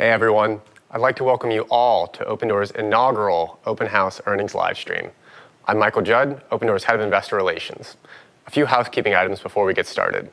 Hey everyone, I'd like to welcome you all to Opendoor's inaugural Open House earnings live stream. I'm Michael Judd, Opendoor's Head of Investor Relations. A few housekeeping items before we get started.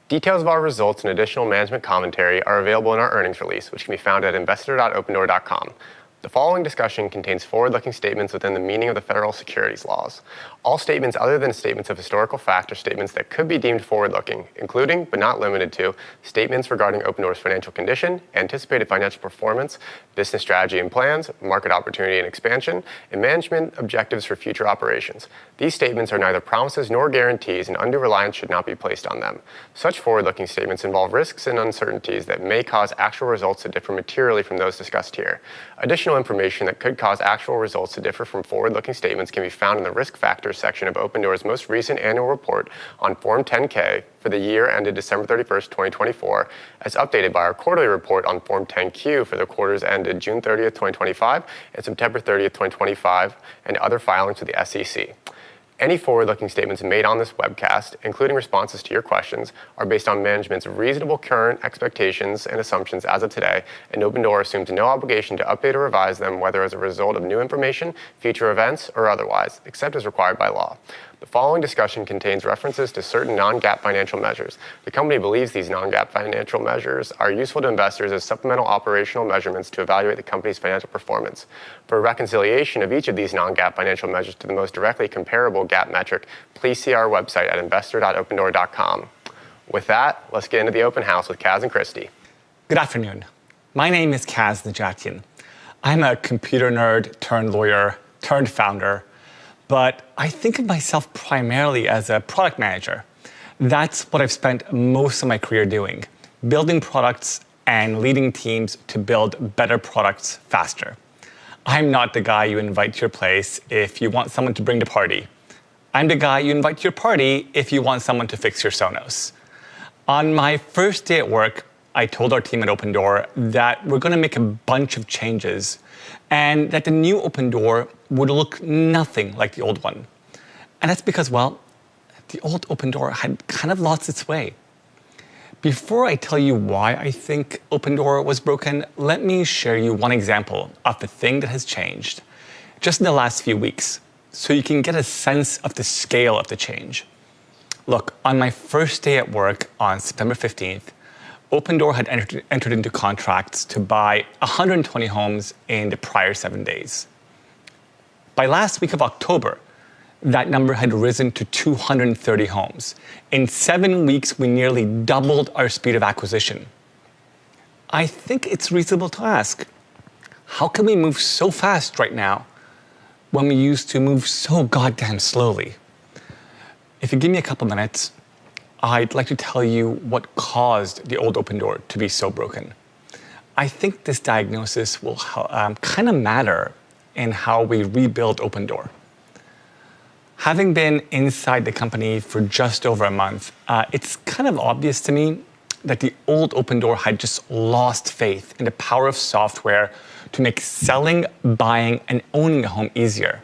Details of our results and additional management commentary are available in our earnings release, which can be found at investor.opendoor.com. The following discussion contains forward-looking statements within the meaning of the federal securities laws. All statements other than statements of historical fact are statements that could be deemed forward-looking, including, but not limited to, statements regarding Opendoor's financial condition, anticipated financial performance, business strategy and plans, market opportunity and expansion, and management objectives for future operations. These statements are neither promises nor guarantees, and undue reliance should not be placed on them. Such forward-looking statements involve risks and uncertainties that may cause actual results to differ materially from those discussed here. Additional information that could cause actual results to differ from forward-looking statements can be found in the Risk Factors section of Opendoor's most recent annual report on Form 10-K for the year ended December 31st, 2024, as updated by our quarterly report on Form 10-Q for the quarters ended June 30th, 2025 and September 30th, 2025, and other filings with the SEC. Any forward-looking statements made on this webcast, including responses to your questions, are based on management's reasonable current expectations and assumptions as of today, and Opendoor assumes no obligation to update or revise them, whether as a result of new information, future events, or otherwise, except as required by law. The following discussion contains references to certain non-GAAP financial measures. The company believes these non-GAAP financial measures are useful to investors as supplemental operational measurements to evaluate the company's financial performance. For a reconciliation of each of these non-GAAP financial measures to the most directly comparable GAAP metric, please see our website at investor.opendoor.com. With that, let's get into the open house with Kaz and Christy. Good afternoon. My name is Kaz Najatian. I'm a computer nerd turned lawyer turned founder, but I think of myself primarily as a product manager. That's what I've spent most of my career doing, building products and leading teams to build better products faster. I'm not the guy you invite to your place if you want someone to bring to party. I'm the guy you invite to your party if you want someone to fix your Sonos. On my first day at work, I told our team at Opendoor that we're going to make a bunch of changes and that the new Opendoor would look nothing like the old one. And that's because, well, the old Opendoor had kind of lost its way. Before I tell you why I think Opendoor was broken, let me share you one example of the thing that has changed just in the last few weeks, so you can get a sense of the scale of the change. Look, on my first day at work on September 15th, Opendoor had entered into contracts to buy 120 homes in the prior 7 days. By last week of October, that number had risen to 230 homes. In 7 weeks, we nearly doubled our speed of acquisition. I think it's reasonable to ask, how can we move so fast right now when we used to move so goddamn slowly? If you give me a couple minutes, I'd like to tell you what caused the old Opendoor to be so broken. I think this diagnosis will kind of matter in how we rebuild Opendoor. Having been inside the company for just over a month, it's kind of obvious to me that the old Opendoor had just lost faith in the power of software to make selling, buying, and owning a home easier.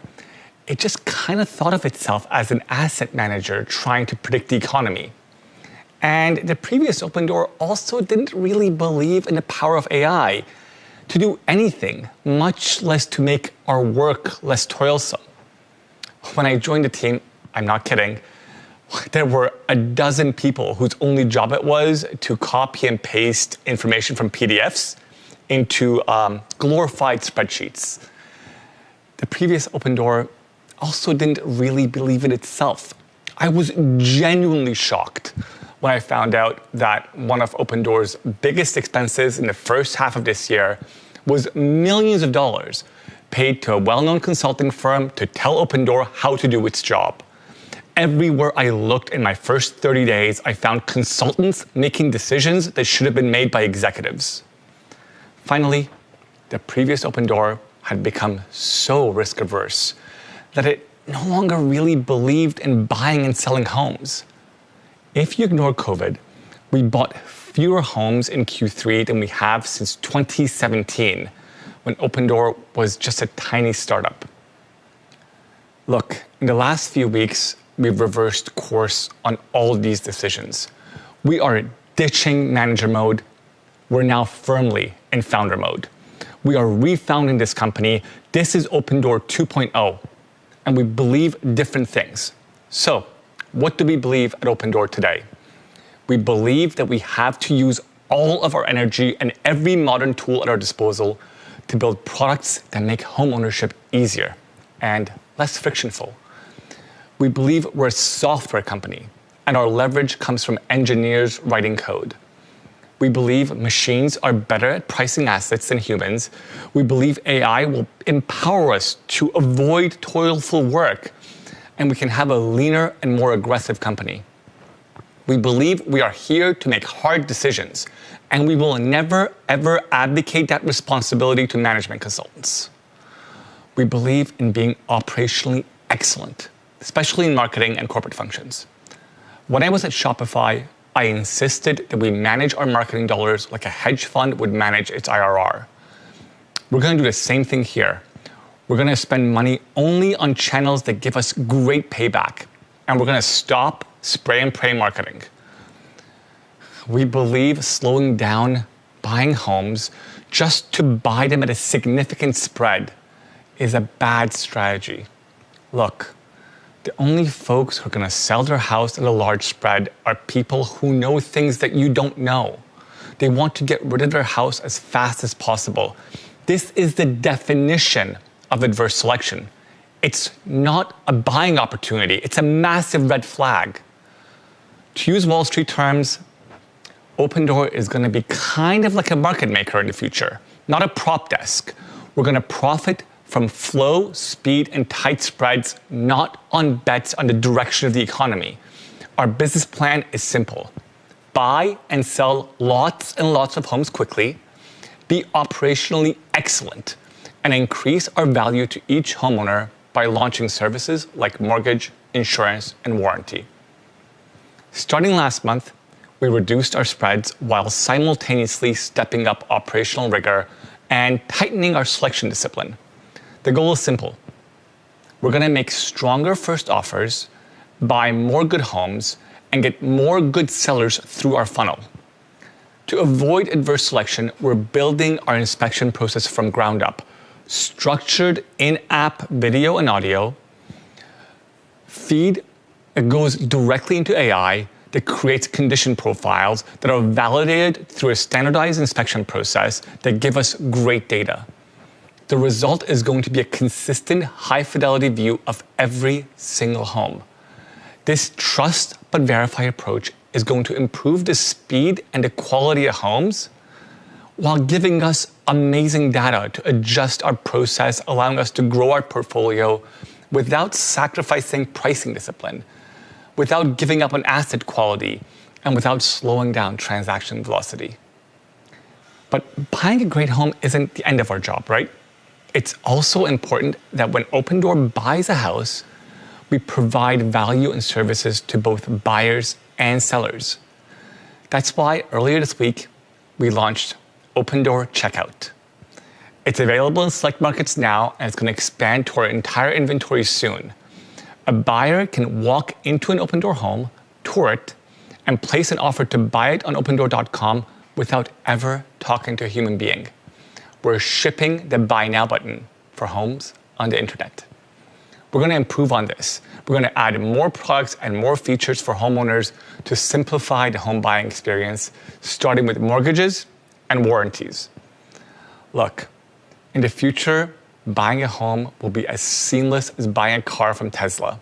It just kind of thought of itself as an asset manager trying to predict the economy. And the previous Opendoor also didn't really believe in the power of AI to do anything, much less to make our work less toilsome. When I joined the team, I'm not kidding, there were a dozen people whose only job it was to copy and paste information from PDFs into glorified spreadsheets. The previous Opendoor also didn't really believe in itself. I was genuinely shocked when I found out that one of Opendoor's biggest expenses in the first half of this year was millions of dollars paid to a well-known consulting firm to tell Opendoor how to do its job. Everywhere I looked in my first 30 days, I found consultants making decisions that should have been made by executives. Finally, the previous Opendoor had become so risk-averse that it no longer really believed in buying and selling homes. If you ignore COVID, we bought fewer homes in Q3 than we have since 2017, when Opendoor was just a tiny startup. Look, in the last few weeks, we've reversed course on all these decisions. We are ditching manager mode, we're now firmly in founder mode. We are refounding this company. This is Opendoor 2.0, and we believe different things. So, what do we believe at Opendoor today? We believe that we have to use all of our energy and every modern tool at our disposal to build products that make homeownership easier and less frictionful. We believe we're a software company, and our leverage comes from engineers writing code. We believe machines are better at pricing assets than humans. We believe AI will empower us to avoid toilful work, and we can have a leaner and more aggressive company. We believe we are here to make hard decisions, and we will never, ever abdicate that responsibility to management consultants. We believe in being operationally excellent, especially in marketing and corporate functions. When I was at Shopify, I insisted that we manage our marketing dollars like a hedge fund would manage its IRR. We're going to do the same thing here. We're going to spend money only on channels that give us great payback, and we're going to stop spray and pray marketing. We believe slowing down buying homes just to buy them at a significant spread is a bad strategy. Look, the only folks who are going to sell their house at a large spread are people who know things that you don't know. They want to get rid of their house as fast as possible. This is the definition of adverse selection. It's not a buying opportunity. It's a massive red flag. To use Wall Street terms, Opendoor is going to be kind of like a market maker in the future, not a prop desk. We're going to profit from flow, speed, and tight spreads, not on bets on the direction of the economy. Our business plan is simple. Buy and sell lots and lots of homes quickly, be operationally excellent, and increase our value to each homeowner by launching services like mortgage, insurance, and warranty. Starting last month, we reduced our spreads while simultaneously stepping up operational rigor and tightening our selection discipline. The goal is simple. We're going to make stronger first offers, buy more good homes, and get more good sellers through our funnel. To avoid adverse selection, we're building our inspection process from ground up. Structured in-app video and audio. Feed goes directly into AI that creates condition profiles that are validated through a standardized inspection process that give us great data. The result is going to be a consistent, high-fidelity view of every single home. This trust but verify approach is going to improve the speed and the quality of homes while giving us amazing data to adjust our process, allowing us to grow our portfolio without sacrificing pricing discipline, without giving up on asset quality, and without slowing down transaction velocity. But buying a great home isn't the end of our job, right? It's also important that when Opendoor buys a house, we provide value and services to both buyers and sellers. That's why earlier this week, we launched Opendoor Checkout. It's available in select markets now, and it's going to expand to our entire inventory soon. A buyer can walk into an Opendoor home, tour it, and place an offer to buy it on Opendoor.com without ever talking to a human being. We're shipping the Buy Now button for homes on the internet. We're going to improve on this. We're going to add more products and more features for homeowners to simplify the home buying experience, starting with mortgages and warranties. Look, in the future, buying a home will be as seamless as buying a car from Tesla.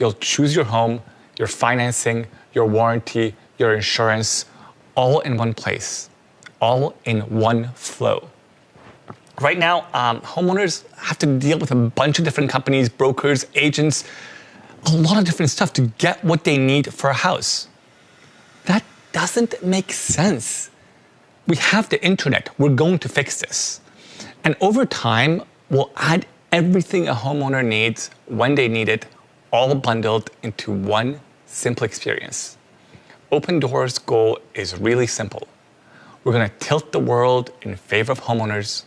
You'll choose your home, your financing, your warranty, your insurance, all in one place, all in one flow. Right now, homeowners have to deal with a bunch of different companies, brokers, agents, a lot of different stuff to get what they need for a house. That doesn't make sense. We have the internet. We're going to fix this. And over time, we'll add everything a homeowner needs when they need it, all bundled into one simple experience. Opendoor's goal is really simple. We're going to tilt the world in favor of homeowners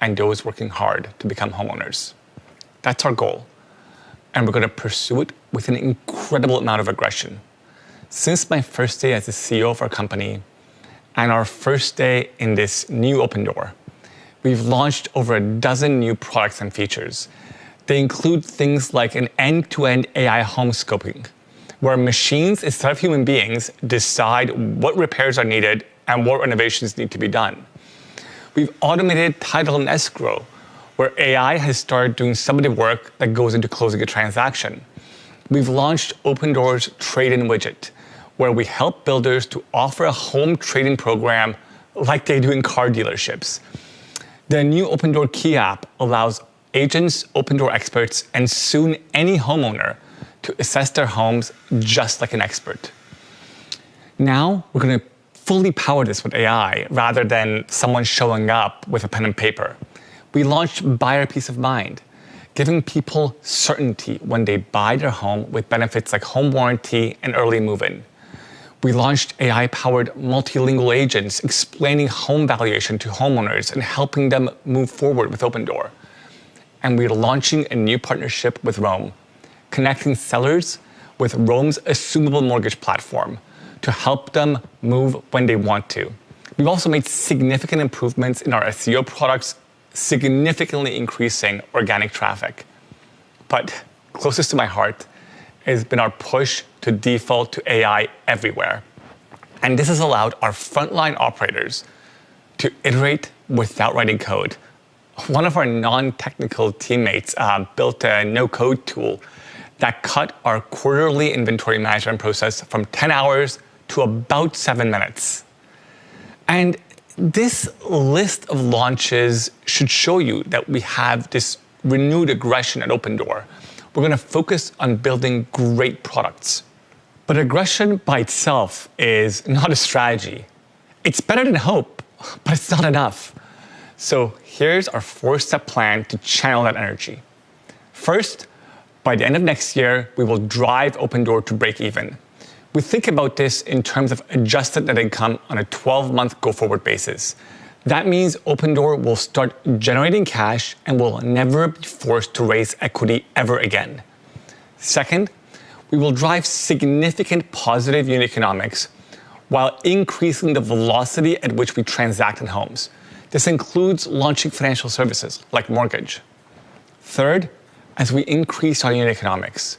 and those working hard to become homeowners. That's our goal. And we're going to pursue it with an incredible amount of aggression. Since my first day as the CEO of our company, and our first day in this new Opendoor. We've launched over a dozen new products and features. They include things like an end-to-end AI home scoping, where machines instead of human beings decide what repairs are needed and what renovations need to be done. We've automated title and escrow, where AI has started doing some of the work that goes into closing a transaction. We've launched Opendoor's trade-in widget, where we help builders to offer a home trade-in program like they do in car dealerships. The new Opendoor Key app allows agents, Opendoor experts, and soon any homeowner to assess their homes just like an expert. Now, we're going to fully power this with AI rather than someone showing up with a pen and paper. We launched Buyer Peace of Mind, giving people certainty when they buy their home with benefits like home warranty and early move-in. We launched AI-powered multilingual agents explaining home valuation to homeowners and helping them move forward with Opendoor. And we're launching a new partnership with Rome, connecting sellers with Rome's assumable mortgage platform to help them move when they want to. We've also made significant improvements in our SEO products, significantly increasing organic traffic. But closest to my heart has been our push to default to AI everywhere. And this has allowed our frontline operators to iterate without writing code. One of our non-technical teammates built a no-code tool that cut our quarterly inventory management process from 10 hours to about 7 minutes. And this list of launches should show you that we have this renewed aggression at Opendoor. We're going to focus on building great products. But aggression by itself is not a strategy. It's better than hope, but it's not enough. So here's our 4-step plan to channel that energy. First, by the end of next year, we will drive Opendoor to break even. We think about this in terms of adjusted net income on a 12-month go-forward basis. That means Opendoor will start generating cash and will never be forced to raise equity ever again. Second, we will drive significant positive unit economics while increasing the velocity at which we transact in homes. This includes launching financial services like mortgage. Third, as we increase our unit economics,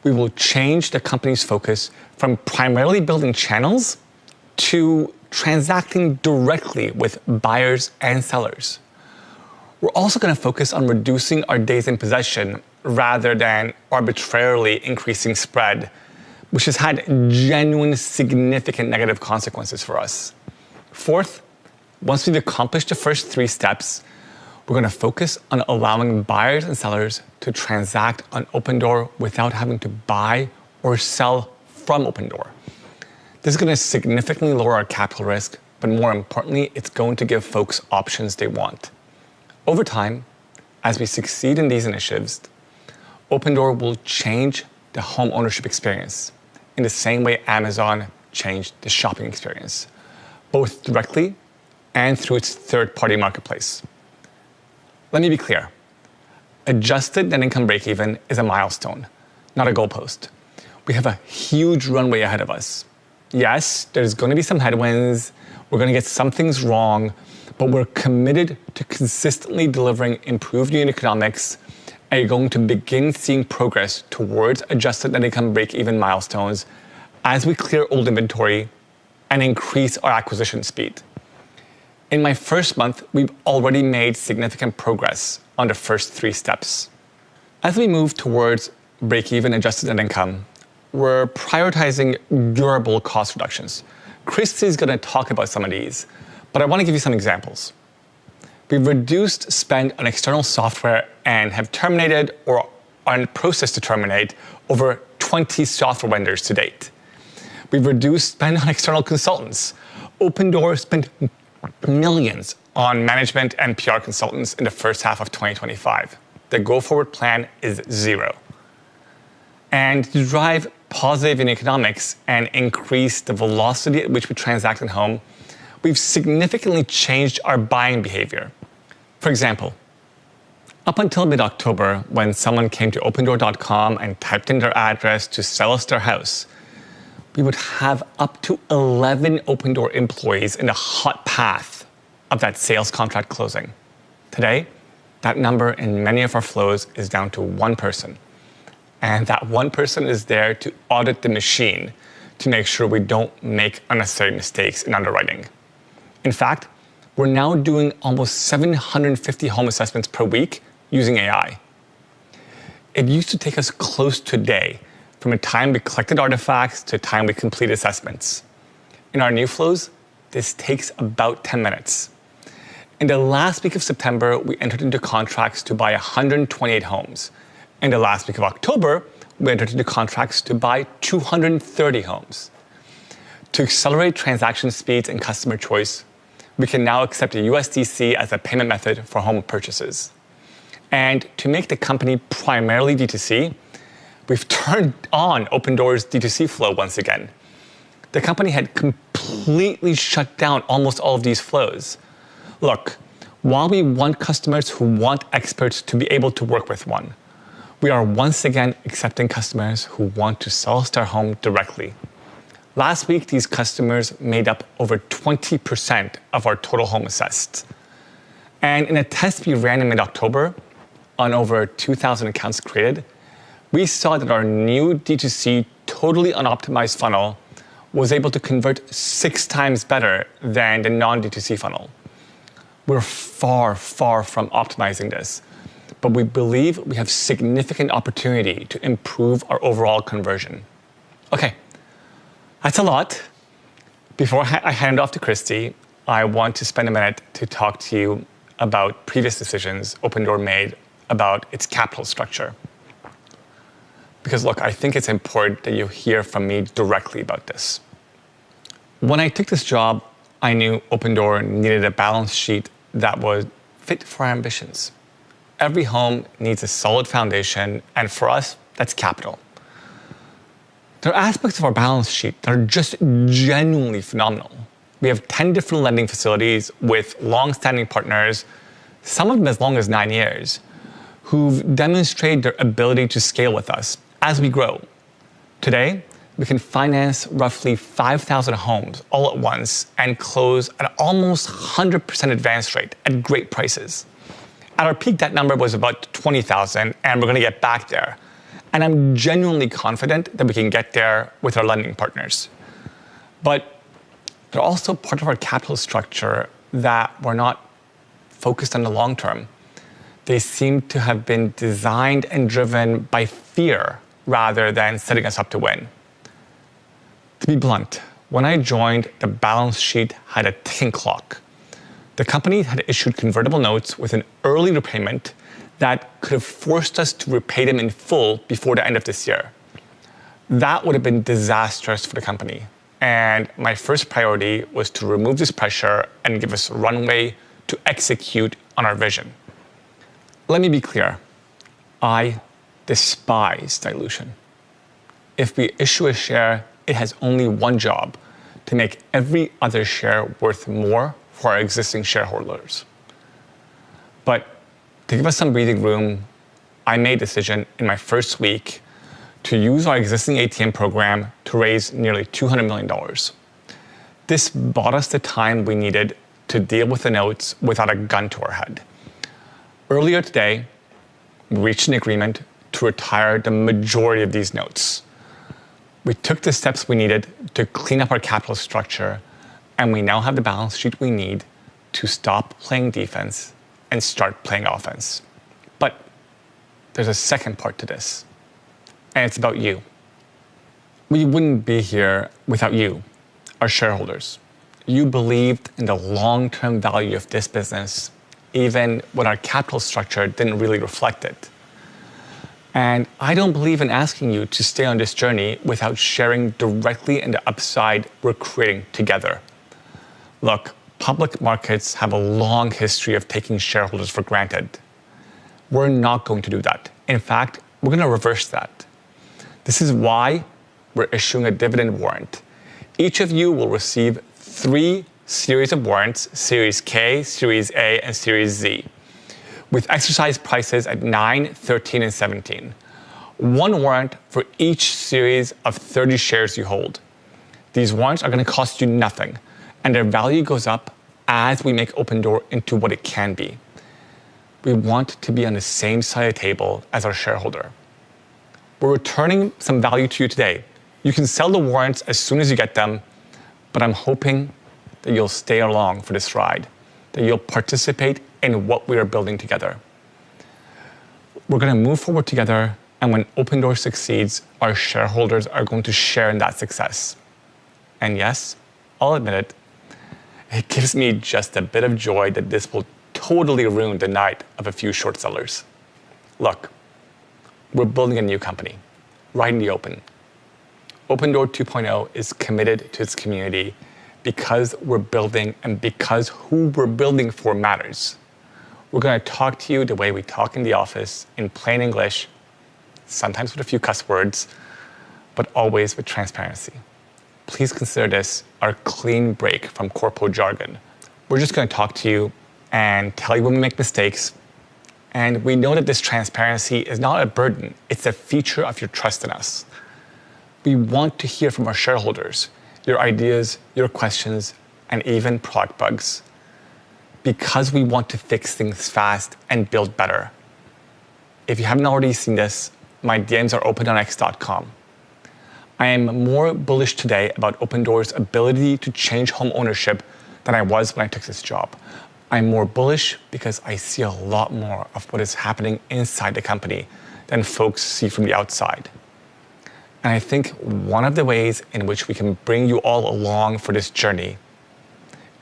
we will change the company's focus from primarily building channels to transacting directly with buyers and sellers. We're also going to focus on reducing our days in possession rather than arbitrarily increasing spread, which has had genuine significant negative consequences for us. Fourth, once we've accomplished the first 3 steps, we're going to focus on allowing buyers and sellers to transact on Opendoor without having to buy or sell from Opendoor. This is going to significantly lower our capital risk, but more importantly, it's going to give folks options they want. Over time, as we succeed in these initiatives, Opendoor will change the home ownership experience in the same way Amazon changed the shopping experience, both directly and through its third-party marketplace. Let me be clear. Adjusted net income break-even is a milestone, not a goalpost. We have a huge runway ahead of us. Yes, there's going to be some headwinds. We're going to get some things wrong, but we're committed to consistently delivering improved unit economics and you're going to begin seeing progress towards adjusted net income break-even milestones as we clear old inventory and increase our acquisition speed. In my first month, we've already made significant progress on the first 3 steps. As we move towards break-even adjusted net income, we're prioritizing durable cost reductions. Christy is going to talk about some of these, but I want to give you some examples. We've reduced spend on external software and have terminated or are in the process to terminate over 20 software vendors to date. We've reduced spend on external consultants. Opendoor spent millions on management and PR consultants in the first half of 2025. The go-forward plan is 0. And to drive positive in economics and increase the velocity at which we transact in home, we've significantly changed our buying behavior. For example, up until mid-October, when someone came to Opendoor.com and typed in their address to sell us their house, we would have up to 11 Opendoor employees in the hot path of that sales contract closing. Today, that number in many of our flows is down to one person. And that one person is there to audit the machine to make sure we don't make unnecessary mistakes in underwriting. In fact, we're now doing almost 750 home assessments per week using AI. It used to take us close to a day from the time we collected artifacts to the time we complete assessments. In our new flows, this takes about 10 minutes. In the last week of September, we entered into contracts to buy 128 homes. In the last week of October, we entered into contracts to buy 230 homes. To accelerate transaction speeds and customer choice, we can now accept a USDC as a payment method for home purchases. And to make the company primarily D2C, we've turned on Opendoor's D2C flow once again. The company had completely shut down almost all of these flows. Look, while we want customers who want experts to be able to work with one, we are once again accepting customers who want to sell us their home directly. Last week, these customers made up over 20% of our total home assessed. And in a test we ran in mid-October on over 2,000 accounts created, we saw that our new D2C totally unoptimized funnel was able to convert 6 times better than the non-D2C funnel. We're far, far from optimizing this, but we believe we have significant opportunity to improve our overall conversion. Okay, that's a lot. Before I hand it off to Christy, I want to spend a minute to talk to you about previous decisions Opendoor made about its capital structure. Because look, I think it's important that you hear from me directly about this. When I took this job, I knew Opendoor needed a balance sheet that was fit for our ambitions. Every home needs a solid foundation, and for us, that's capital. There are aspects of our balance sheet that are just genuinely phenomenal. We have 10 different lending facilities with long-standing partners, some of them as long as 9 years, who've demonstrated their ability to scale with us as we grow. Today, we can finance roughly 5,000 homes all at once and close at almost 100% advance rate at great prices. At our peak, that number was about 20,000, and we're going to get back there. And I'm genuinely confident that we can get there with our lending partners. But they're also part of our capital structure that we're not focused on the long term. They seem to have been designed and driven by fear rather than setting us up to win. To be blunt, when I joined, the balance sheet had a ticking clock. The company had issued convertible notes with an early repayment that could have forced us to repay them in full before the end of this year. That would have been disastrous for the company. And my first priority was to remove this pressure and give us runway to execute on our vision. Let me be clear. I despise dilution. If we issue a share, it has only one job: to make every other share worth more for our existing shareholders. But to give us some breathing room, I made a decision in my first week to use our existing ATM program to raise nearly $200 million. This bought us the time we needed to deal with the notes without a gun to our head. Earlier today, we reached an agreement to retire the majority of these notes. We took the steps we needed to clean up our capital structure, and we now have the balance sheet we need to stop playing defense and start playing offense. But there's a second part to this, and it's about you. We wouldn't be here without you, our shareholders. You believed in the long-term value of this business, even when our capital structure didn't really reflect it. And I don't believe in asking you to stay on this journey without sharing directly in the upside we're creating together. Look, public markets have a long history of taking shareholders for granted. We're not going to do that. In fact, we're going to reverse that. This is why we're issuing a dividend warrant. Each of you will receive 3 series of warrants: Series K, Series A, and Series Z, with exercise prices at 9, 13, and 17. 1 warrant for each series of 30 shares you hold. These warrants are going to cost you nothing, and their value goes up as we make Opendoor into what it can be. We want to be on the same side of the table as our shareholder. We're returning some value to you today. You can sell the warrants as soon as you get them, but I'm hoping that you'll stay along for this ride, that you'll participate in what we are building together. We're going to move forward together, and when Opendoor succeeds, our shareholders are going to share in that success. And yes, I'll admit it, it gives me just a bit of joy that this will totally ruin the night of a few short sellers. Look, we're building a new company, right in the open. Opendoor 2.0 is committed to its community because we're building and because who we're building for matters. We're going to talk to you the way we talk in the office, in plain English, sometimes with a few cuss words, but always with transparency. Please consider this our clean break from corpo jargon. We're just going to talk to you and tell you when we make mistakes. And we know that this transparency is not a burden, it's a feature of your trust in us. We want to hear from our shareholders, your ideas, your questions, and even product bugs, because we want to fix things fast and build better. If you haven't already seen this, my DMs are open on x.com. I am more bullish today about Opendoor's ability to change home ownership than I was when I took this job. I'm more bullish because I see a lot more of what is happening inside the company than folks see from the outside. And I think one of the ways in which we can bring you all along for this journey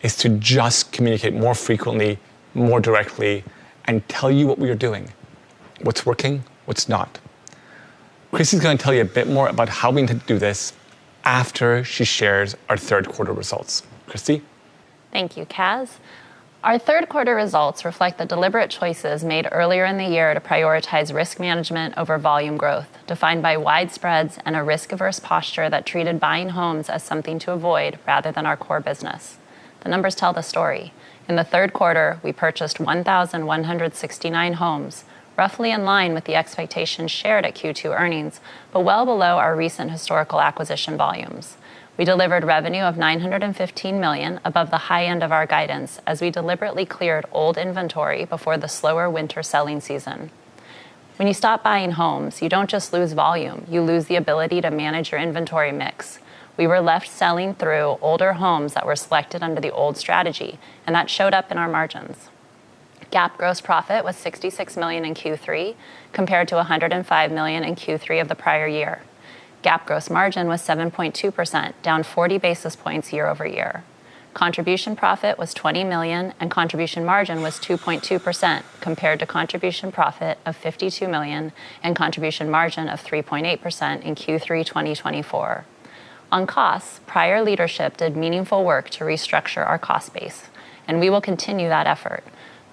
is to just communicate more frequently, more directly, and tell you what we are doing, what's working, what's not. Chrissy's going to tell you a bit more about how we intend to do this after she shares our third quarter results. Chrissy? Thank you, Kaz. Our third quarter results reflect the deliberate choices made earlier in the year to prioritize risk management over volume growth, defined by wide spreads and a risk-averse posture that treated buying homes as something to avoid rather than our core business. The numbers tell the story. In the third quarter, we purchased 1,169 homes, roughly in line with the expectations shared at Q2 earnings, but well below our recent historical acquisition volumes. We delivered revenue of $915 million, above the high end of our guidance, as we deliberately cleared old inventory before the slower winter selling season. When you stop buying homes, you don't just lose volume, you lose the ability to manage your inventory mix. We were left selling through older homes that were selected under the old strategy, and that showed up in our margins. GAAP gross profit was $66 million in Q3, compared to $105 million in Q3 of the prior year. GAAP gross margin was 7.2%, down 40 basis points year over year. Contribution profit was $20 million, and contribution margin was 2.2%, compared to contribution profit of $52 million and contribution margin of 3.8% in Q3 2024. On costs, prior leadership did meaningful work to restructure our cost base, and we will continue that effort.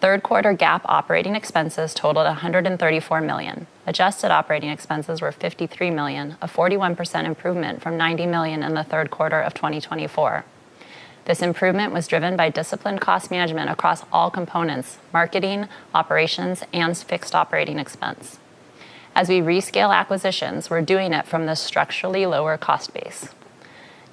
Third quarter GAAP operating expenses totaled $134 million. Adjusted operating expenses were $53 million, a 41% improvement from $90 million in the third quarter of 2024. This improvement was driven by disciplined cost management across all components: marketing, operations, and fixed operating expense. As we rescale acquisitions, we're doing it from this structurally lower cost base.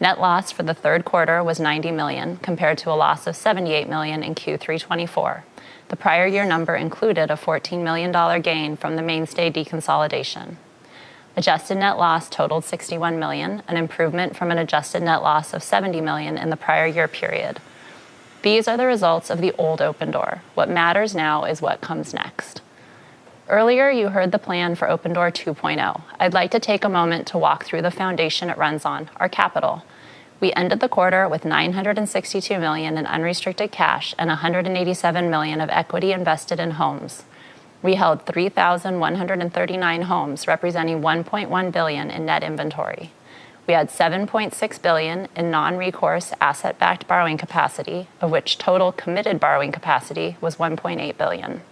Net loss for the third quarter was $90 million, compared to a loss of $78 million in Q3 '24. The prior year number included a $14 million gain from the Mainstay deconsolidation. Adjusted net loss totaled $61 million, an improvement from an adjusted net loss of $70 million in the prior year period. These are the results of the old Opendoor. What matters now is what comes next. Earlier, you heard the plan for Opendoor 2.0. I'd like to take a moment to walk through the foundation it runs on, our capital. We ended the quarter with $962 million in unrestricted cash and $187 million of equity invested in homes. We held 3,139 homes, representing $1.1 billion in net inventory. We had $7.6 billion in non-recourse asset-backed borrowing capacity, of which total committed borrowing capacity was $1.8 billion.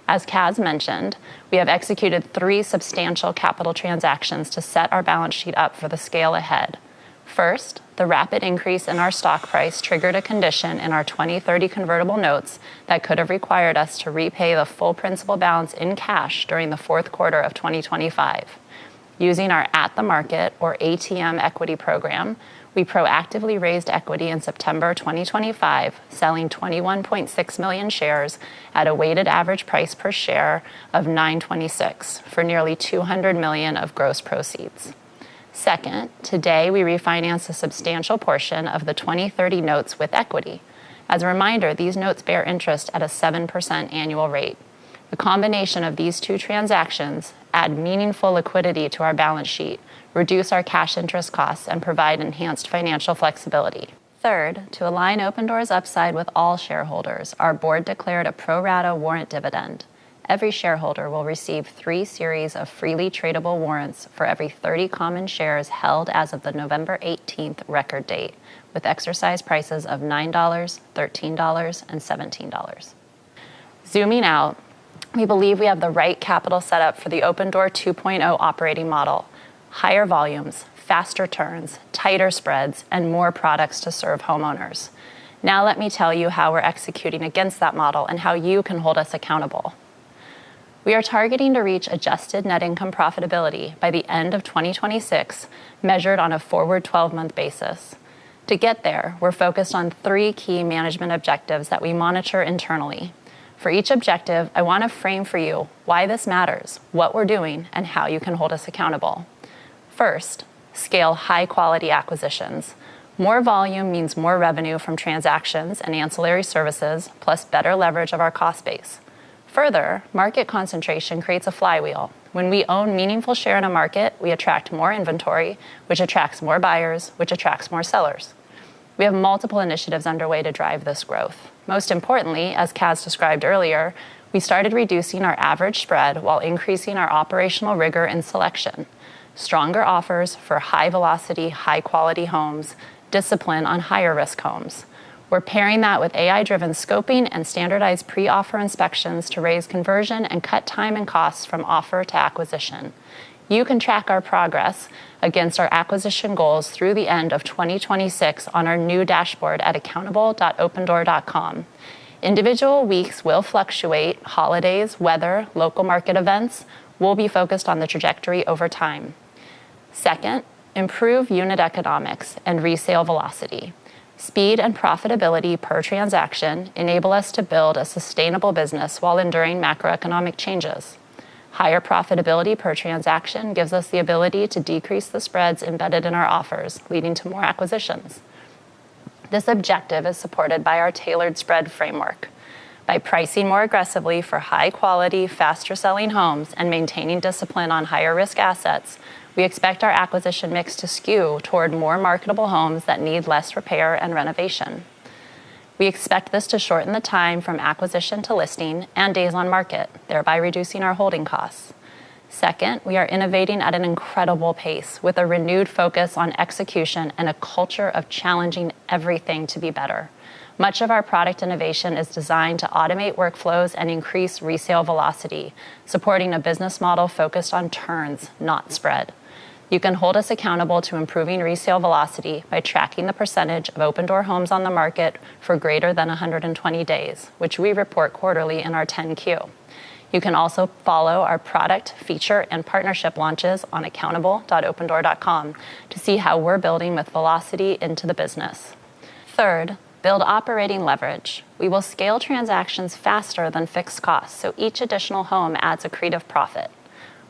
As Kaz mentioned, we have executed 3 substantial capital transactions to set our balance sheet up for the scale ahead. First, the rapid increase in our stock price triggered a condition in our 2030 convertible notes that could have required us to repay the full principal balance in cash during the fourth quarter of 2025. Using our at-the-market or ATM equity program, we proactively raised equity in September 2025, selling 21.6 million shares at a weighted average price per share of $9.26 for nearly $200 million of gross proceeds. Second, today we refinanced a substantial portion of the 2030 notes with equity. As a reminder, these notes bear interest at a 7% annual rate. The combination of these two transactions add meaningful liquidity to our balance sheet, reduce our cash interest costs, and provide enhanced financial flexibility. Third, to align Opendoor's upside with all shareholders, our board declared a pro rata warrant dividend. Every shareholder will receive 3 series of freely tradable warrants for every 30 common shares held as of the November 18th record date, with exercise prices of $9, $13, and $17. Zooming out, we believe we have the right capital setup for the Opendoor 2.0 operating model: higher volumes, faster turns, tighter spreads, and more products to serve homeowners. Now let me tell you how we're executing against that model and how you can hold us accountable. We are targeting to reach adjusted net income profitability by the end of 2026, measured on a forward 12-month basis. To get there, we're focused on 3 key management objectives that we monitor internally. For each objective, I want to frame for you why this matters, what we're doing, and how you can hold us accountable. First, scale high-quality acquisitions. More volume means more revenue from transactions and ancillary services, plus better leverage of our cost base. Further, market concentration creates a flywheel. When we own meaningful share in a market, we attract more inventory, which attracts more buyers, which attracts more sellers. We have multiple initiatives underway to drive this growth. Most importantly, as Kaz described earlier, we started reducing our average spread while increasing our operational rigor in selection. Stronger offers for high-velocity, high-quality homes, discipline on higher-risk homes. We're pairing that with AI-driven scoping and standardized pre-offer inspections to raise conversion and cut time and costs from offer to acquisition. You can track our progress against our acquisition goals through the end of 2026 on our new dashboard at accountable.opendoor.com. Individual weeks will fluctuate. Holidays, weather, local market events will be focused on the trajectory over time. Second, improve unit economics and resale velocity. Speed and profitability per transaction enable us to build a sustainable business while enduring macroeconomic changes. Higher profitability per transaction gives us the ability to decrease the spreads embedded in our offers, leading to more acquisitions. This objective is supported by our tailored spread framework. By pricing more aggressively for high-quality, faster-selling homes and maintaining discipline on higher-risk assets, we expect our acquisition mix to skew toward more marketable homes that need less repair and renovation. We expect this to shorten the time from acquisition to listing and days on market, thereby reducing our holding costs. Second, we are innovating at an incredible pace with a renewed focus on execution and a culture of challenging everything to be better. Much of our product innovation is designed to automate workflows and increase resale velocity, supporting a business model focused on turns, not spread. You can hold us accountable to improving resale velocity by tracking the percentage of Opendoor homes on the market for greater than 120 days, which we report quarterly in our 10-Q. You can also follow our product, feature, and partnership launches on accountable.opendoor.com to see how we're building with velocity into the business. Third, build operating leverage. We will scale transactions faster than fixed costs, so each additional home adds accretive profit.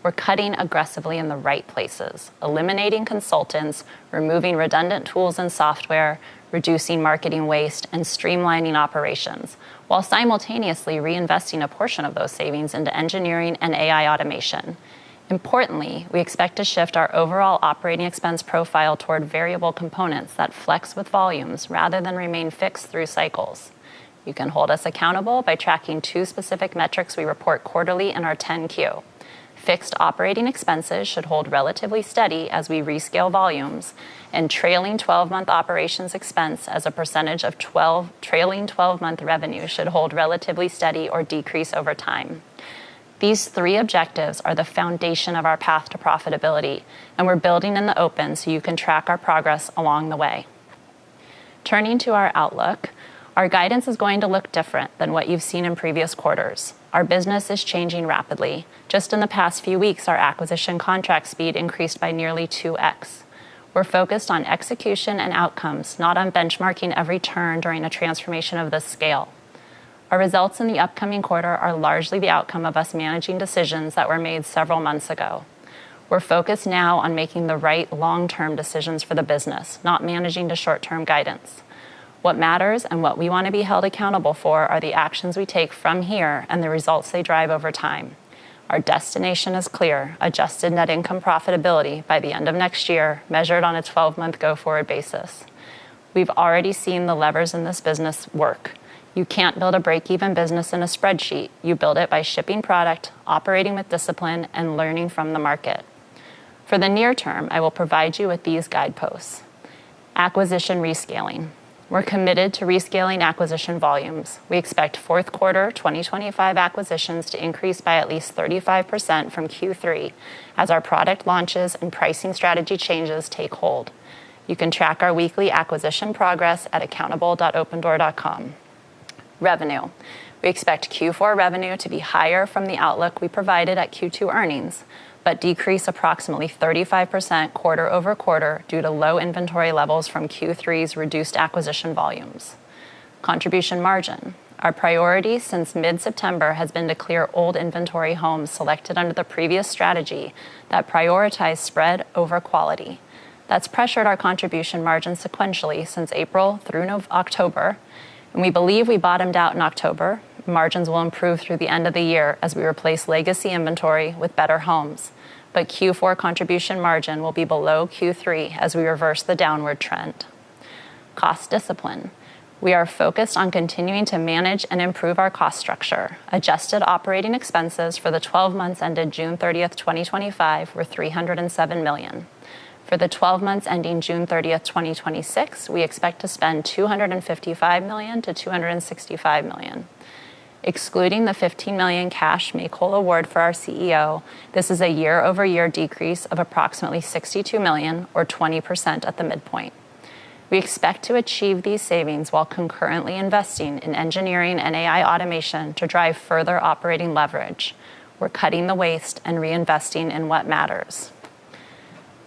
We're cutting aggressively in the right places, eliminating consultants, removing redundant tools and software, reducing marketing waste, and streamlining operations, while simultaneously reinvesting a portion of those savings into engineering and AI automation. Importantly, we expect to shift our overall operating expense profile toward variable components that flex with volumes rather than remain fixed through cycles. You can hold us accountable by tracking 2 specific metrics we report quarterly in our 10-Q. Fixed operating expenses should hold relatively steady as we rescale volumes, and trailing 12-month operations expense as a percentage of trailing 12-month revenue should hold relatively steady or decrease over time. These 3 objectives are the foundation of our path to profitability, and we're building in the open so you can track our progress along the way. Turning to our outlook, Our guidance is going to look different than what you've seen in previous quarters. Our business is changing rapidly. Just in the past few weeks, our acquisition contract speed increased by nearly 2x. We're focused on execution and outcomes, not on benchmarking every turn during a transformation of this scale. Our results in the upcoming quarter are largely the outcome of us managing decisions that were made several months ago. We're focused now on making the right long-term decisions for the business, not managing to short-term guidance. What matters and what we want to be held accountable for are the actions we take from here and the results they drive over time. Our destination is clear: adjusted net income profitability by the end of next year, measured on a 12-month go-forward basis. We've already seen the levers in this business work. You can't build a break-even business in a spreadsheet. You build it by shipping product, operating with discipline, and learning from the market. For the near term, I will provide you with these guideposts. Acquisition rescaling. We're committed to rescaling acquisition volumes. We expect fourth quarter 2025 acquisitions to increase by at least 35% from Q3 as our product launches and pricing strategy changes take hold. You can track our weekly acquisition progress at accountable.opendoor.com. Revenue. We expect Q4 revenue to be higher from the outlook we provided at Q2 earnings, but decrease approximately 35% quarter over quarter due to low inventory levels from Q3's reduced acquisition volumes. Contribution margin. Our priority since mid-September has been to clear old inventory homes selected under the previous strategy that prioritized spread over quality. That's pressured our contribution margin sequentially since April through October, and we believe we bottomed out in October. Margins will improve through the end of the year as we replace legacy inventory with better homes, but Q4 contribution margin will be below Q3 as we reverse the downward trend. Cost discipline. We are focused on continuing to manage and improve our cost structure. Adjusted operating expenses for the 12 months ended June 30th, 2025 were $307 million. For the 12 months ending June 30th, 2026, we expect to spend $255 million to $265 million. Excluding the $15 million cash make-whole award for our CEO, this is a year-over-year decrease of approximately $62 million, or 20% at the midpoint. We expect to achieve these savings while concurrently investing in engineering and AI automation to drive further operating leverage. We're cutting the waste and reinvesting in what matters.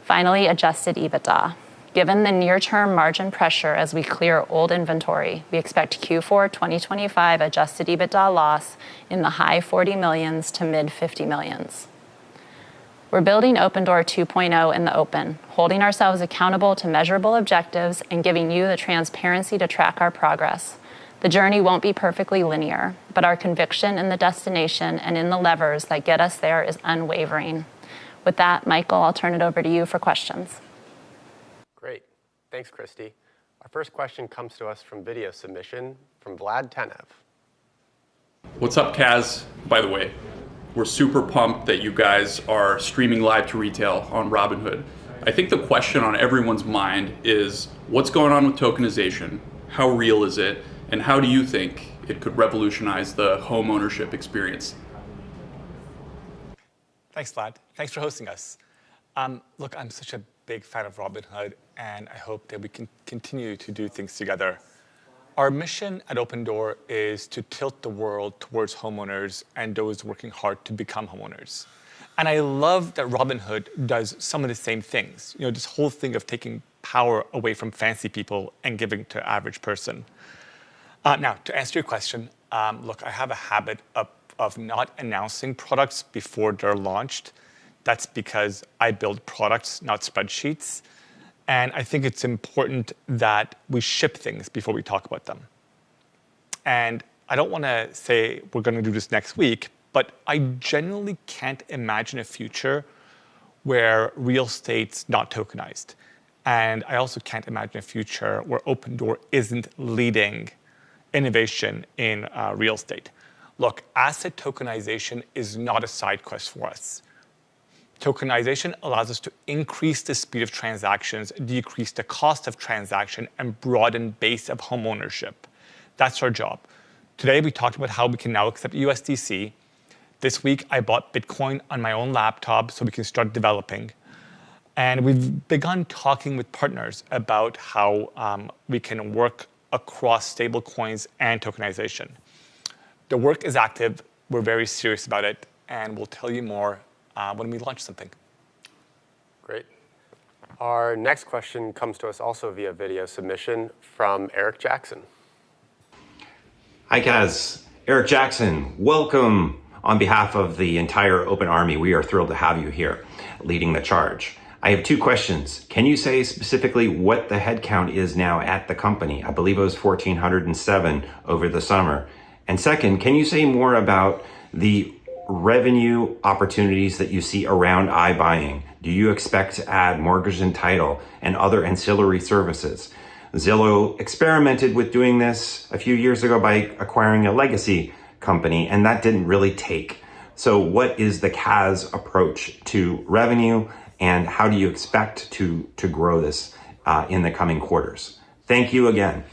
Finally, adjusted EBITDA. Given the near-term margin pressure as we clear old inventory, we expect Q4 2025 adjusted EBITDA loss in the high $40 millions to mid $50 millions. We're building Opendoor 2.0 in the open, holding ourselves accountable to measurable objectives and giving you the transparency to track our progress. The journey won't be perfectly linear, but our conviction in the destination and in the levers that get us there is unwavering. With that, Michael, I'll turn it over to you for questions. Great. Thanks, Christy. Our first question comes to us from video submission from Vlad Tenev. What's up, Kaz? By the way, we're super pumped that you guys are streaming live to retail on Robinhood. I think the question on everyone's mind is, what's going on with tokenization? How real is it? And how do you think it could revolutionize the home ownership experience? Thanks, Vlad. Thanks for hosting us. Look, I'm such a big fan of Robinhood, and I hope that we can continue to do things together. Our mission at Opendoor is to tilt the world towards homeowners and those working hard to become homeowners. And I love that Robinhood does some of the same things. You know, this whole thing of taking power away from fancy people and giving to average person. Now, to answer your question, look, I have a habit of not announcing products before they're launched. That's because I build products, not spreadsheets. And I think it's important that we ship things before we talk about them. And I don't want to say we're going to do this next week, but I genuinely can't imagine a future where real estate's not tokenized. And I also can't imagine a future where Opendoor isn't leading innovation in real estate. Look, asset tokenization is not a side quest for us. Tokenization allows us to increase the speed of transactions, decrease the cost of transaction, and broaden base of home ownership. That's our job. Today, we talked about how we can now accept USDC. This week, I bought Bitcoin on my own laptop so we can start developing. And we've begun talking with partners about how we can work across stablecoins and tokenization. The work is active. We're very serious about it, and we'll tell you more when we launch something. Great. Our next question comes to us also via video submission from Eric Jackson. Hi, Kaz. Eric Jackson, welcome. On behalf of the entire Open Army, we are thrilled to have you here leading the charge. I have two questions. Can you say specifically what the headcount is now at the company? I believe it was 1,407 over the summer. And second, can you say more about the revenue opportunities that you see around iBuying? Do you expect to add mortgage and title and other ancillary services? Zillow experimented with doing this a few years ago by acquiring a legacy company, and that didn't really take. So what is the Kaz approach to revenue, and how do you expect to grow this in the coming quarters? Thank you again.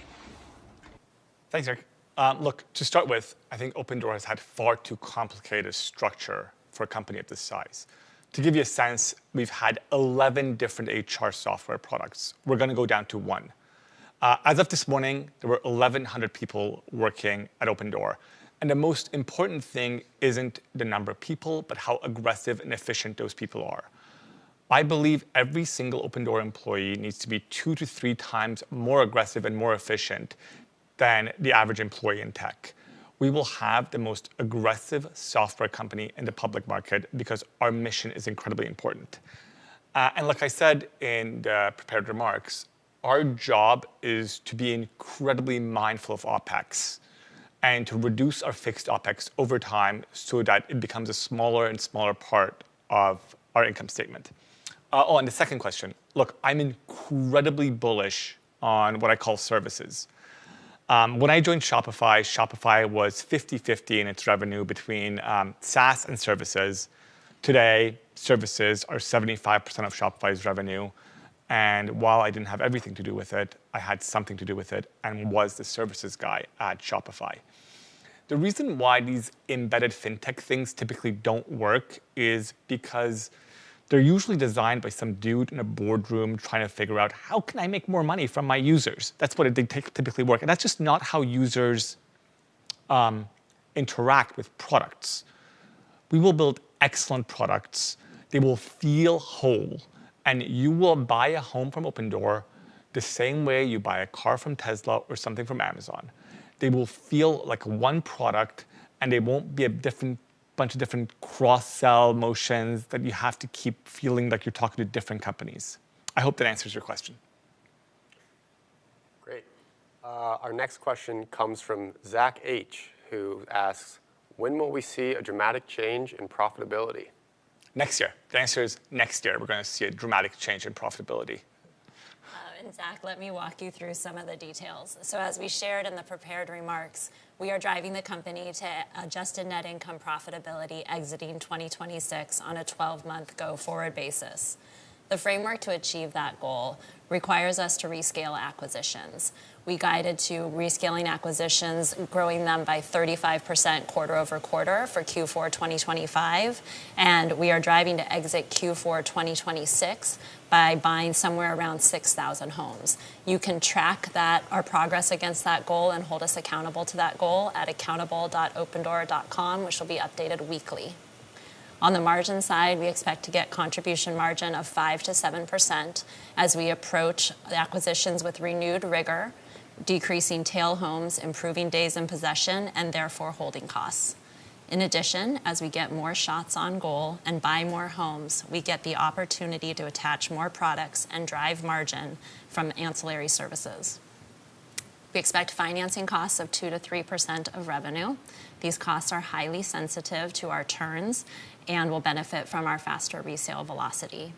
Thanks, Eric. Look, to start with, I think Opendoor has had far too complicated a structure for a company of this size. To give you a sense, we've had 11 different HR software products. We're going to go down to one. As of this morning, there were 1,100 people working at Opendoor. And the most important thing isn't the number of people, but how aggressive and efficient those people are. I believe every single Opendoor employee needs to be 2 to 3 times more aggressive and more efficient than the average employee in tech. We will have the most aggressive software company in the public market because our mission is incredibly important. And like I said in the prepared remarks, our job is to be incredibly mindful of OpEx and to reduce our fixed OpEx over time so that it becomes a smaller and smaller part of our income statement. And the second question, look, I'm incredibly bullish on what I call services. When I joined Shopify, Shopify was 50-50 in its revenue between SaaS and services. Today, services are 75% of Shopify's revenue. And while I didn't have everything to do with it, I had something to do with it and was the services guy at Shopify. The reason why these embedded fintech things typically don't work is because they're usually designed by some dude in a boardroom trying to figure out how can I make more money from my users. That's what they typically work. And that's just not how users interact with products. We will build excellent products. They will feel whole. And you will buy a home from Opendoor the same way you buy a car from Tesla or something from Amazon. They will feel like one product, and they won't be a bunch of different cross-sell motions that you have to keep feeling like you're talking to different companies. I hope that answers your question. Great. Our next question comes from Zach H., who asks, when will we see a dramatic change in profitability? Next year. The answer is next year. We're going to see a dramatic change in profitability. And Zach, let me walk you through some of the details. So as we shared in the prepared remarks, we are driving the company to adjusted net income profitability exiting 2026 on a 12-month go-forward basis. The framework to achieve that goal requires us to rescale acquisitions. We guided to rescaling acquisitions, growing them by 35% quarter over quarter for Q4 2025, and we are driving to exit Q4 2026 by buying somewhere around 6,000 homes. You can track our progress against that goal and hold us accountable to that goal at accountable.opendoor.com, which will be updated weekly. On the margin side, we expect to get contribution margin of 5 to 7% as we approach the acquisitions with renewed rigor, decreasing tail homes, improving days in possession, and therefore holding costs. In addition, as we get more shots on goal and buy more homes, we get the opportunity to attach more products and drive margin from ancillary services. We expect financing costs of 2 to 3% of revenue. These costs are highly sensitive to our turns and will benefit from our faster resale velocity.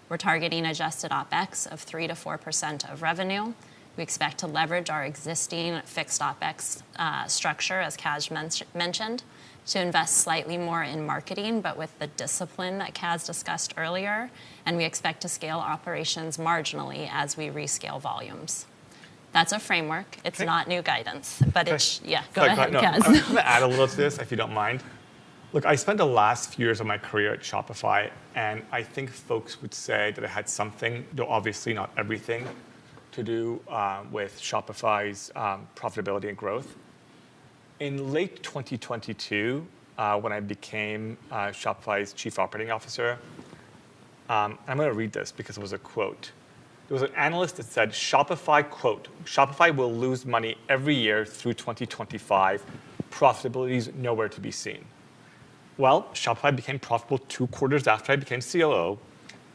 We're targeting adjusted OpEx of 3 to 4% of revenue. We expect to leverage our existing fixed OpEx structure, as Kaz mentioned, to invest slightly more in marketing, but with the discipline that Kaz discussed earlier. And we expect to scale operations marginally as we rescale volumes. That's a framework. It's not new guidance, but it's, go ahead, Kaz. I'm going to add a little to this, if you don't mind. Look, I spent the last few years of my career at Shopify, and I think folks would say that I had something, though obviously not everything, to do with Shopify's profitability and growth. In late 2022, when I became Shopify's Chief Operating Officer, I'm going to read this because it was a quote. There was an analyst that said, Shopify, quote, Shopify will lose money every year through 2025. Profitability is nowhere to be seen. Well, Shopify became profitable 2 quarters after I became COO,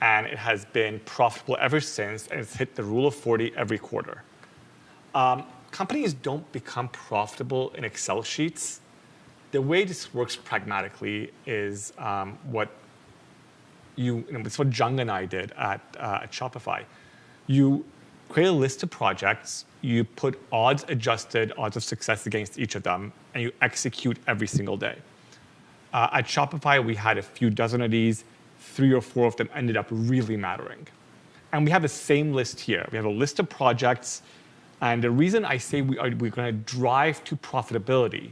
and it has been profitable ever since, and it's hit the rule of 40 every quarter. Companies don't become profitable in Excel sheets. The way this works pragmatically is it's what Jung and I did at Shopify. You create a list of projects, you put odds of success against each of them, and you execute every single day. At Shopify, we had a few dozen of these. 3 or 4 of them ended up really mattering. And we have the same list here. We have a list of projects, and the reason I say we're going to drive to profitability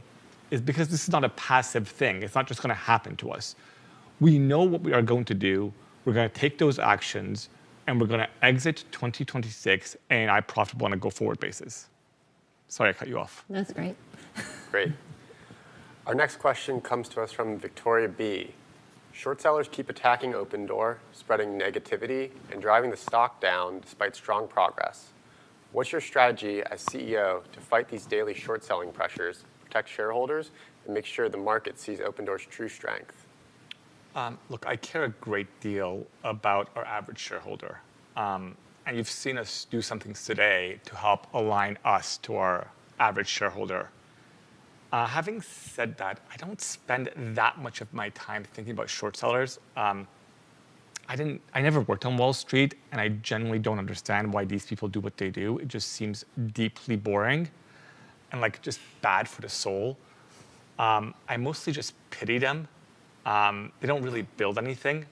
is because this is not a passive thing. It's not just going to happen to us. We know what we are going to do. We're going to take those actions, and we're going to exit 2026 A&I profitable on a go-forward basis. Sorry, I cut you off. That's great. Great. Our next question comes to us from Victoria B. Short sellers keep attacking Opendoor, spreading negativity, and driving the stock down despite strong progress. What's your strategy as CEO to fight these daily short selling pressures, protect shareholders, and make sure the market sees Opendoor's true strength? Look, I care a great deal about our average shareholder. And you've seen us do some things today to help align us to our average shareholder. Having said that, I don't spend that much of my time thinking about short sellers. I never worked on Wall Street, and I generally don't understand why these people do what they do. It just seems deeply boring and just bad for the soul. I mostly just pity them. They don't really build anything.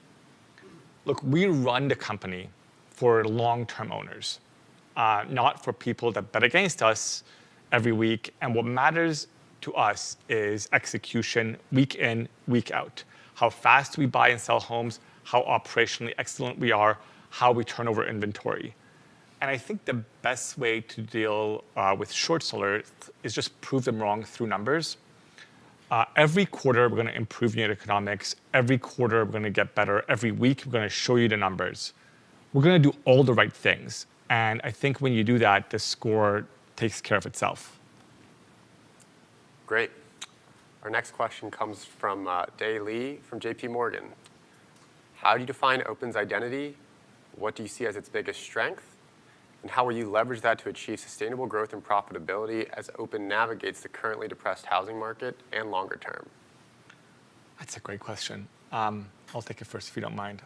Look, we run the company for long-term owners, not for people that bet against us every week. And what matters to us is execution week in, week out. How fast we buy and sell homes, how operationally excellent we are, how we turn over inventory. And I think the best way to deal with short sellers is just prove them wrong through numbers. Every quarter, we're going to improve unit economics. Every quarter, we're going to get better. Every week, we're going to show you the numbers. We're going to do all the right things. And I think when you do that, the score takes care of itself. Great. Our next question comes from Dae Lee from JP Morgan. How do you define Open's identity? What do you see as its biggest strength? And how will you leverage that to achieve sustainable growth and profitability as Open navigates the currently depressed housing market and longer term? That's a great question. I'll take it first if you don't mind.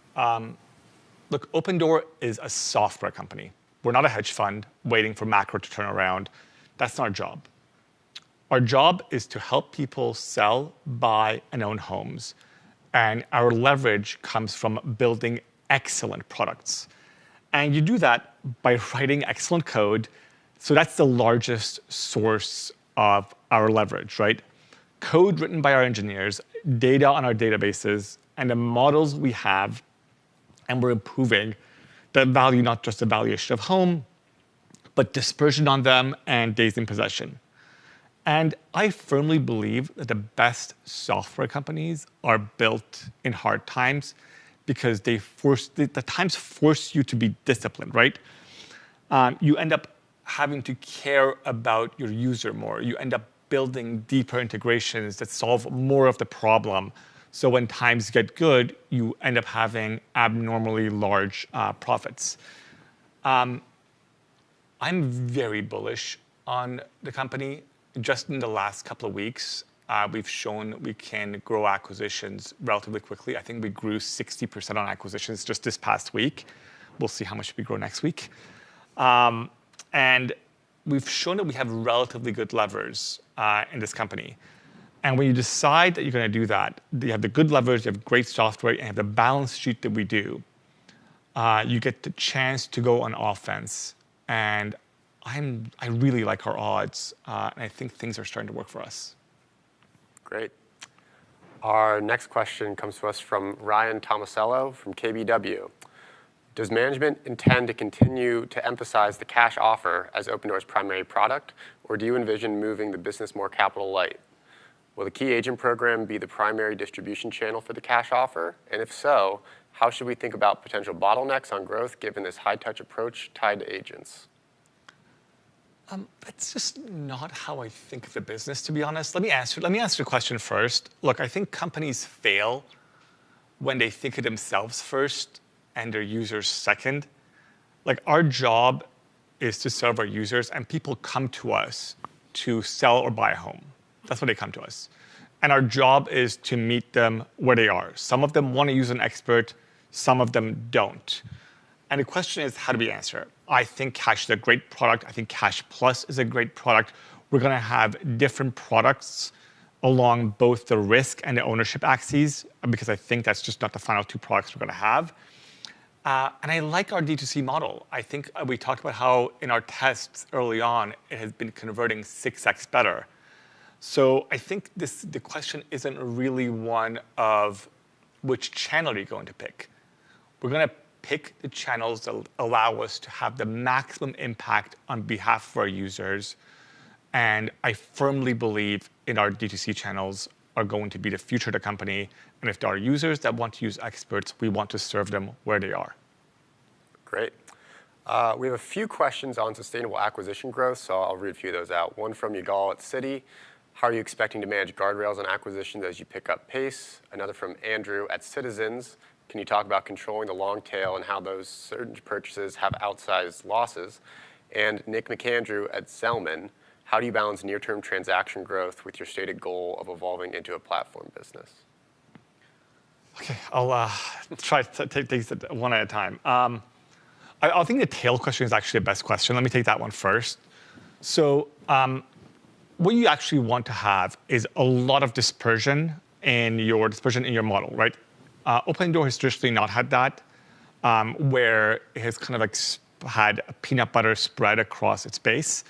Look, Opendoor is a software company. We're not a hedge fund waiting for macro to turn around. That's not our job. Our job is to help people sell, buy, and own homes. And our leverage comes from building excellent products. And you do that by writing excellent code. So that's the largest source of our leverage, right? Code written by our engineers, data on our databases, and the models we have, and we're improving the value, not just the valuation of home, but dispersion on them and days in possession. And I firmly believe that the best software companies are built in hard times because the times force you to be disciplined, right? You end up having to care about your user more. You end up building deeper integrations that solve more of the problem. So when times get good, you end up having abnormally large profits. I'm very bullish on the company. Just in the last couple of weeks, we've shown we can grow acquisitions relatively quickly. I think we grew 60% on acquisitions just this past week. We'll see how much we grow next week. And we've shown that we have relatively good levers in this company. And when you decide that you're going to do that, you have the good levers, you have great software, and you have the balance sheet that we do, you get the chance to go on offense. And I really like our odds, and I think things are starting to work for us. Great. Our next question comes to us from Ryan Tomasello from KBW. Does management intend to continue to emphasize the cash offer as Opendoor's primary product, or do you envision moving the business more capital light? Will the key agent program be the primary distribution channel for the cash offer? And if so, how should we think about potential bottlenecks on growth given this high-touch approach tied to agents? That's just not how I think of the business, to be honest. Let me answer the question first. Look, I think companies fail when they think of themselves first and their users second. Like, our job is to serve our users, and people come to us to sell or buy a home. That's why they come to us. And our job is to meet them where they are. Some of them want to use an expert, some of them don't. And the question is, how do we answer it? I think Cash is a great product. I think Cash Plus is a great product. We're going to have different products along both the risk and the ownership axes, because I think that's just not the final two products we're going to have. And I like our D2C model. I think we talked about how in our tests early on, it has been converting 6x better. So I think the question isn't really one of which channel you're going to pick. We're going to pick the channels that allow us to have the maximum impact on behalf of our users. And I firmly believe in our D2C channels are going to be the future of the company. And if there are users that want to use experts, we want to serve them where they are. Great. We have a few questions on sustainable acquisition growth, so I'll read a few of those out. One from Yigal at Citi. How are you expecting to manage guardrails on acquisitions as you pick up pace? Another from Andrew at Citizens. Can you talk about controlling the long tail and how those certain purchases have outsized losses? And Nick McAndrew at Zelman. How do you balance near-term transaction growth with your stated goal of evolving into a platform business? Okay, I'll try to take these one at a time. I think the tail question is actually the best question. Let me take that one first. So what you actually want to have is a lot of dispersion in your model, right? Opendoor has traditionally not had that, where it has kind of like had a peanut butter spread across its base.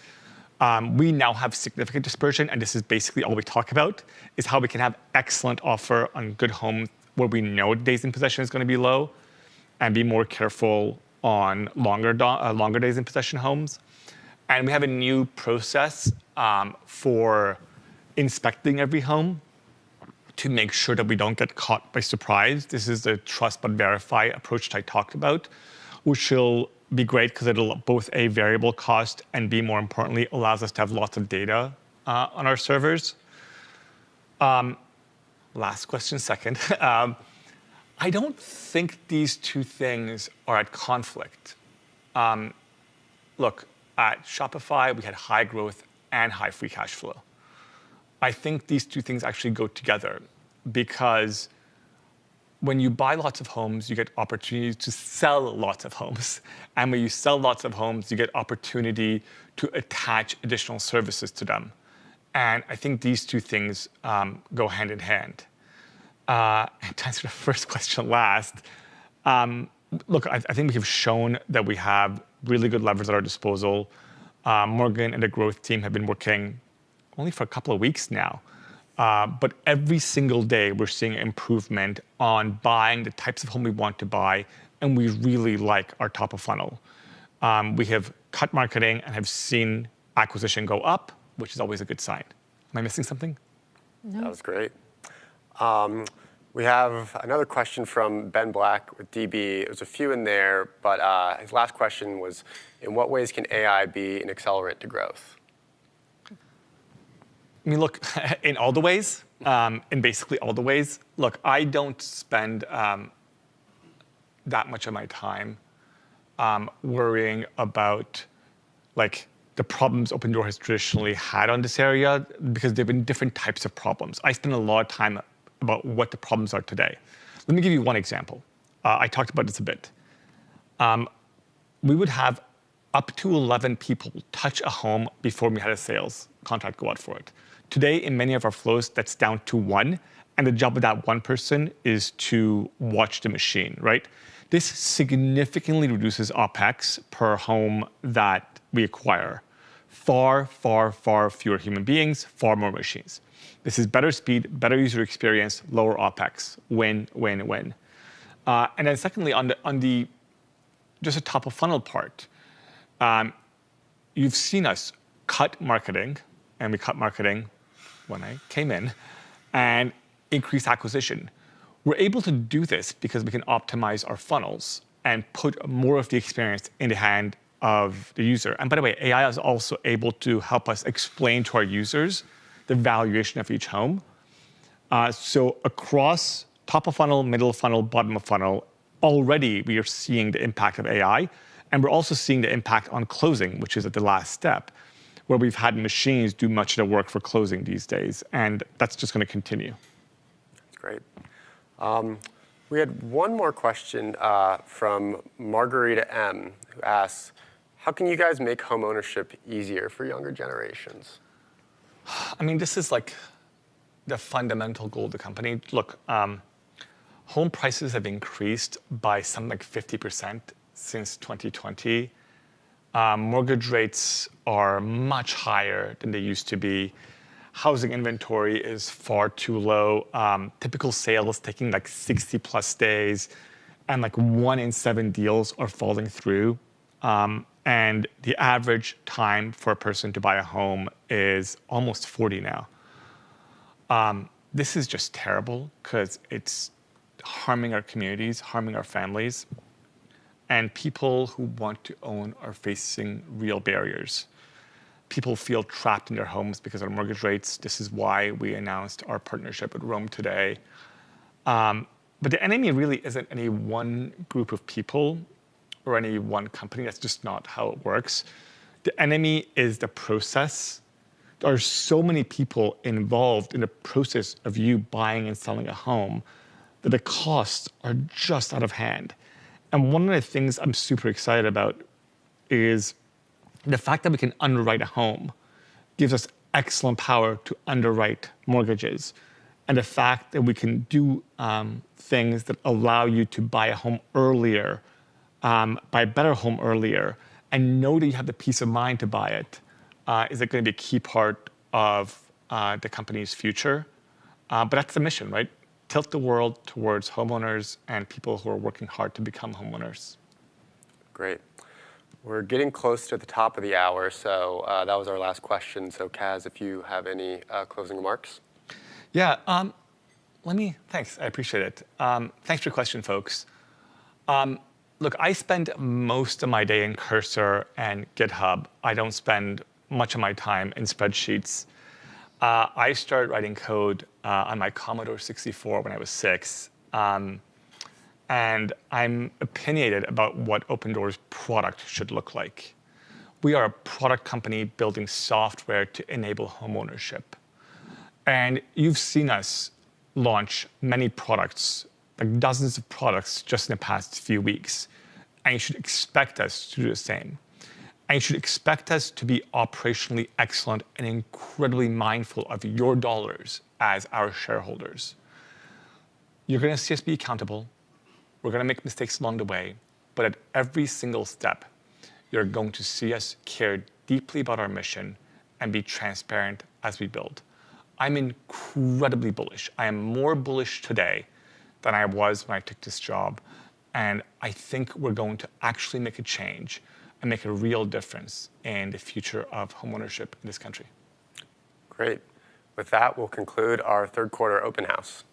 We now have significant dispersion, and this is basically all we talk about, is how we can have excellent offer on good homes where we know days in possession is going to be low, and be more careful on longer days in possession homes. And we have a new process for inspecting every home to make sure that we don't get caught by surprise. This is the trust but verify approach that I talked about, which will be great because it'll both A, variable cost, and B, more importantly, allows us to have lots of data on our servers. Last question second. I don't think these two things are at conflict. Look, at Shopify, we had high growth and high free cash flow. I think these two things actually go together, because when you buy lots of homes, you get opportunities to sell lots of homes. And when you sell lots of homes, you get opportunity to attach additional services to them. And I think these two things go hand in hand. And to answer the first question last, look, I think we have shown that we have really good levers at our disposal. Morgan and the growth team have been working only for a couple of weeks now. But every single day, we're seeing improvement on buying the types of home we want to buy, and we really like our top of funnel. We have cut marketing and have seen acquisition go up, which is always a good sign. Am I missing something? No. That was great. We have another question from Ben Black with DB. There's a few in there, but his last question was, in what ways can AI be an accelerant to growth? I mean, look, in all the ways, in basically all the ways. Look, I don't spend that much of my time worrying about like the problems Opendoor has traditionally had on this area, because there have been different types of problems. I spend a lot of time about what the problems are today. Let me give you one example. I talked about this a bit. We would have up to 11 people touch a home before we had a sales contract go out for it. Today, in many of our flows, that's down to one, and the job of that one person is to watch the machine, right? This significantly reduces OpEx per home that we acquire. Far, far, far fewer human beings, far more machines. This is better speed, better user experience, lower OpEx. Win, win, win. And then secondly, on the just a top of funnel part. You've seen us cut marketing, and we cut marketing when I came in, and increase acquisition. We're able to do this because we can optimize our funnels and put more of the experience in the hand of the user. And by the way, AI is also able to help us explain to our users the valuation of each home. So across top of funnel, middle of funnel, bottom of funnel, already we are seeing the impact of AI. And we're also seeing the impact on closing, which is at the last step, where we've had machines do much of the work for closing these days. And that's just going to continue. That's great. We had one more question from Margarita M, who asks, how can you guys make home ownership easier for younger generations? I mean, this is like the fundamental goal of the company. Look, home prices have increased by something like 50% since 2020. Mortgage rates are much higher than they used to be. Housing inventory is far too low. Typical sales taking like 60 plus days, and like 1 in 7 deals are falling through. And the average time for a person to buy a home is almost 40 now. This is just terrible because it's harming our communities, harming our families. And people who want to own are facing real barriers. People feel trapped in their homes because of mortgage rates. This is why we announced our partnership with Rome today. But the enemy really isn't any one group of people or any one company. That's just not how it works. The enemy is the process. There are so many people involved in the process of you buying and selling a home that the costs are just out of hand. And one of the things I'm super excited about is the fact that we can underwrite a home gives us excellent power to underwrite mortgages. And the fact that we can do things that allow you to buy a home earlier, buy a better home earlier, and know that you have the peace of mind to buy it, is going to be a key part of the company's future. But that's the mission, right? Tilt the world towards homeowners and people who are working hard to become homeowners. Great. We're getting close to the top of the hour, so that was our last question. So Kaz, if you have any closing remarks. Yeah, thanks, I appreciate it. Thanks for your question, folks. Look, I spend most of my day in Cursor and GitHub. I don't spend much of my time in spreadsheets. I started writing code on my Commodore 64 when I was 6. And I'm opinionated about what Opendoor's product should look like. We are a product company building software to enable homeownership. And you've seen us launch many products, like dozens of products just in the past few weeks. And you should expect us to do the same. And you should expect us to be operationally excellent and incredibly mindful of your dollars as our shareholders. You're going to see us be accountable. We're going to make mistakes along the way, but at every single step, you're going to see us care deeply about our mission and be transparent as we build. I'm incredibly bullish. I am more bullish today than I was when I took this job, and I think we're going to actually make a change and make a real difference in the future of homeownership in this country. Great. With that, we'll conclude our third quarter open house.